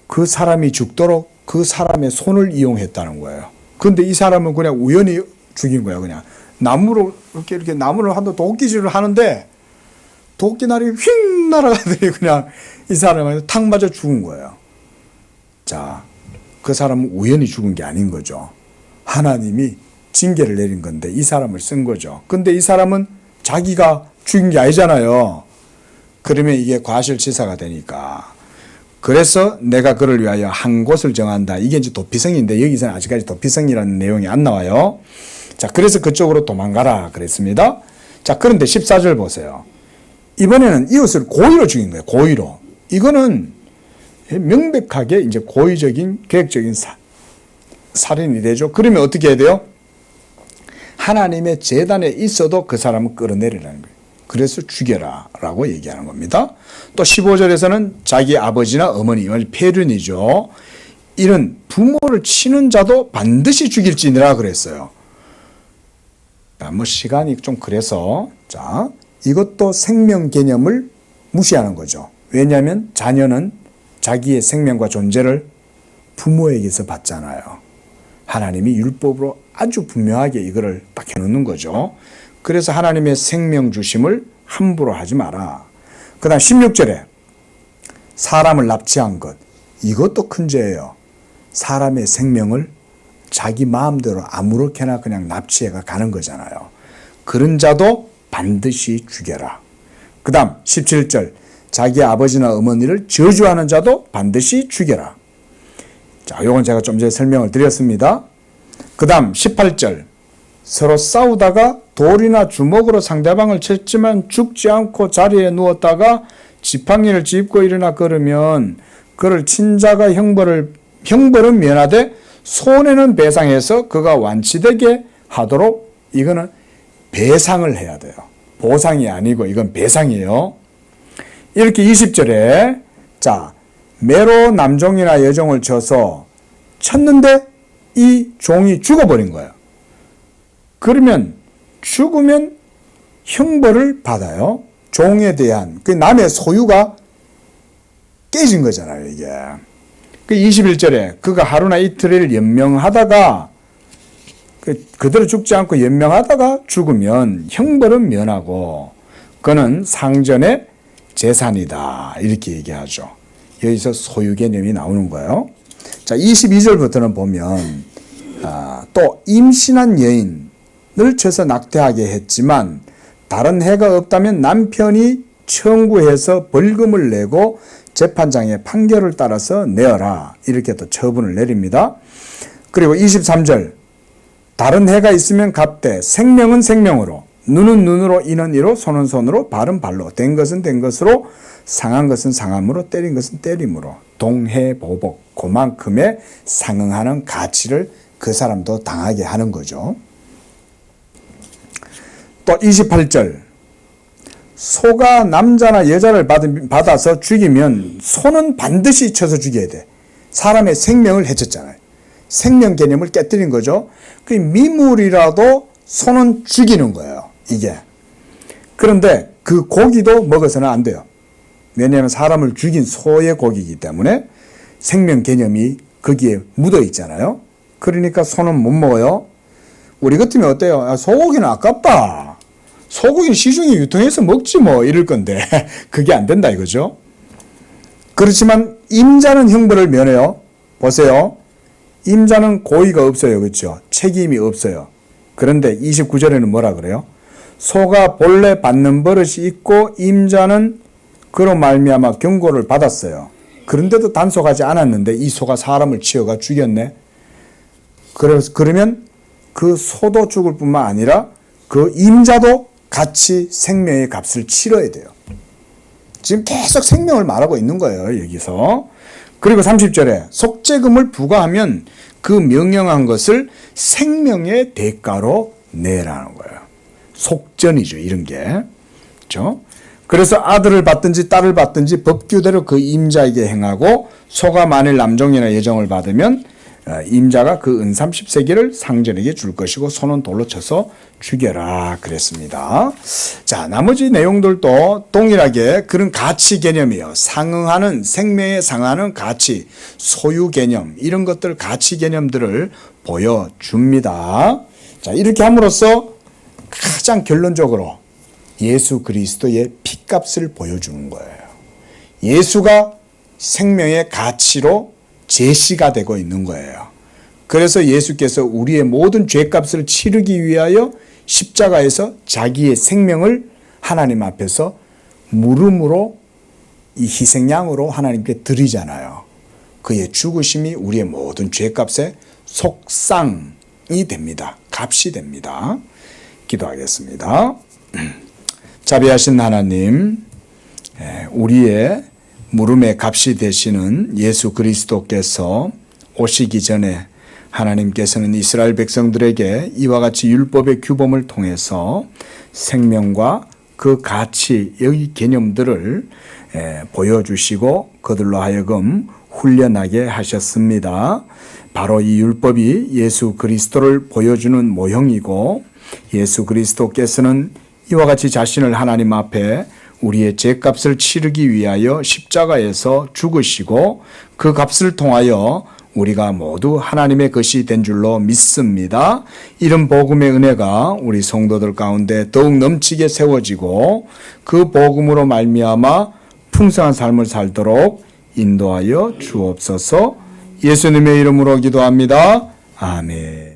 그 사람이 죽도록 그 사람의 손을 이용했다는 거예요. 그런데 이 사람은 그냥 우연히 죽인 거예요. 그냥 나무로 이렇게 나무를 한다 도끼질을 하는데 도끼날이 휙 날아가더니 그냥 이 사람한테 탁 맞아 죽은 거예요. 자, 그 사람은 우연히 죽은 게 아닌 거죠. 하나님이 징계를 내린 건데 이 사람을 쓴 거죠. 근데 이 사람은 자기가 죽인 게 아니잖아요. 그러면 이게 과실치사가 되니까. 그래서 내가 그를 위하여 한 곳을 정한다. 이게 이제 도피성인데 여기서는 아직까지 도피성이라는 내용이 안 나와요. 자, 그래서 그쪽으로 도망가라 그랬습니다. 자, 그런데 14절 보세요. 이번에는 이웃을 고의로 죽인 거예요. 고의로. 이거는 명백하게 이제 고의적인 계획적인 살인이 되죠. 그러면 어떻게 해야 돼요? 하나님의 제단에 있어도 그 사람을 끌어내리라는 거예요. 그래서 죽여라 라고 얘기하는 겁니다. 또 15절에서는 자기 아버지나 어머니, 폐륜이죠. 이런 부모를 치는 자도 반드시 죽일지니라 그랬어요. 자, 뭐 시간이 좀 그래서 자, 이것도 생명 개념을 무시하는 거죠. 왜냐하면 자녀는 자기의 생명과 존재를 부모에게서 받잖아요. 하나님이 율법으로 아주 분명하게 이거를 딱 해놓는 거죠. 그래서 하나님의 생명 주심을 함부로 하지 마라. 그 다음 16절에 사람을 납치한 것, 이것도 큰 죄예요. 사람의 생명을 자기 마음대로 아무렇게나 그냥 납치해가 가는 거잖아요. 그런 자도 반드시 죽여라. 그 다음 17절 자기 아버지나 어머니를 저주하는 자도 반드시 죽여라. 자, 요건 제가 좀 전에 설명을 드렸습니다. 그 다음 18절 서로 싸우다가 돌이나 주먹으로 상대방을 쳤지만 죽지 않고 자리에 누웠다가 지팡이를 짚고 일어나 걸으면 그를 친 자가 형벌은 면하되 손해는 배상해서 그가 완치되게 하도록, 이거는 배상을 해야 돼요. 보상이 아니고 이건 배상이에요. 이렇게 20절에 자, 매로 남종이나 여종을 쳐서 쳤는데 이 종이 죽어버린 거예요. 그러면 죽으면 형벌을 받아요. 종에 대한 그 남의 소유가 깨진 거잖아요, 이게. 그 21절에 그가 하루나 이틀을 연명하다가 그대로 죽지 않고 연명하다가 죽으면 형벌은 면하고 그는 상전의 재산이다. 이렇게 얘기하죠. 여기서 소유 개념이 나오는 거예요. 자, 22절부터는 보면 또 임신한 여인을 쳐서 낙태하게 했지만 다른 해가 없다면 남편이 청구해서 벌금을 내고 재판장의 판결을 따라서 내어라. 이렇게 또 처분을 내립니다. 그리고 23절 다른 해가 있으면 갚되 생명은 생명으로 눈은 눈으로 이는 이로 손은 손으로 발은 발로 된 것은 된 것으로 상한 것은 상함으로 때린 것은 때림으로 동해보복 그만큼의 상응하는 가치를 그 사람도 당하게 하는 거죠. 또 28절 소가 남자나 여자를 받아서 죽이면 소는 반드시 쳐서 죽여야 돼. 사람의 생명을 해쳤잖아요. 생명 개념을 깨뜨린 거죠. 그 미물이라도 소는 죽이는 거예요. 이게. 그런데 그 고기도 먹어서는 안 돼요. 왜냐하면 사람을 죽인 소의 고기이기 때문에 생명 개념이 거기에 묻어 있잖아요. 그러니까 소는 못 먹어요. 우리 같으면 어때요? 소고기는 아깝다. 소고기는 시중에 유통해서 먹지 뭐 이럴 건데 그게 안 된다 이거죠. 그렇지만 임자는 형벌을 면해요. 보세요. 임자는 고의가 없어요. 그렇죠? 책임이 없어요. 그런데 29절에는 뭐라 그래요? 소가 본래 받는 버릇이 있고 임자는 그로 말미암아 경고를 받았어요. 그런데도 단속하지 않았는데 이 소가 사람을 치어가 죽였네. 그러면 그 소도 죽을 뿐만 아니라 그 임자도 같이 생명의 값을 치러야 돼요. 지금 계속 생명을 말하고 있는 거예요, 여기서. 그리고 30절에 속죄금을 부과하면 그 명령한 것을 생명의 대가로 내라는 거예요. 속전이죠, 이런 게. 그렇죠? 그래서 아들을 받든지 딸을 받든지 법규대로 그 임자에게 행하고 소가 만일 남종이나 여종을 받으면 임자가 그 은 30세겔을 상전에게 줄 것이고 소는 돌로 쳐서 죽여라 그랬습니다. 자, 나머지 내용들도 동일하게 그런 가치 개념이에요. 상응하는, 생명에 상하는 가치, 소유 개념, 이런 것들, 가치 개념들을 보여줍니다. 자, 이렇게 함으로써 가장 결론적으로 예수 그리스도의 피값을 보여주는 거예요. 예수가 생명의 가치로 제시가 되고 있는 거예요. 그래서 예수께서 우리의 모든 죄값을 치르기 위하여 십자가에서 자기의 생명을 하나님 앞에서 물음으로 이 희생양으로 하나님께 드리잖아요. 그의 죽으심이 우리의 모든 죄값의 속상이 됩니다. 값이 됩니다. 기도하겠습니다. 자비하신 하나님, 우리의 물음의 값이 되시는 예수 그리스도께서 오시기 전에 하나님께서는 이스라엘 백성들에게 이와 같이 율법의 규범을 통해서 생명과 그 가치의 개념들을 보여주시고 그들로 하여금 훈련하게 하셨습니다. 바로 이 율법이 예수 그리스도를 보여주는 모형이고 예수 그리스도께서는 이와 같이 자신을 하나님 앞에 우리의 죄값을 치르기 위하여 십자가에서 죽으시고 그 값을 통하여 우리가 모두 하나님의 것이 된 줄로 믿습니다. 이런 복음의 은혜가 우리 성도들 가운데 더욱 넘치게 세워지고 그 복음으로 말미암아 풍성한 삶을 살도록 인도하여 주옵소서. 예수님의 이름으로 기도합니다. 아멘.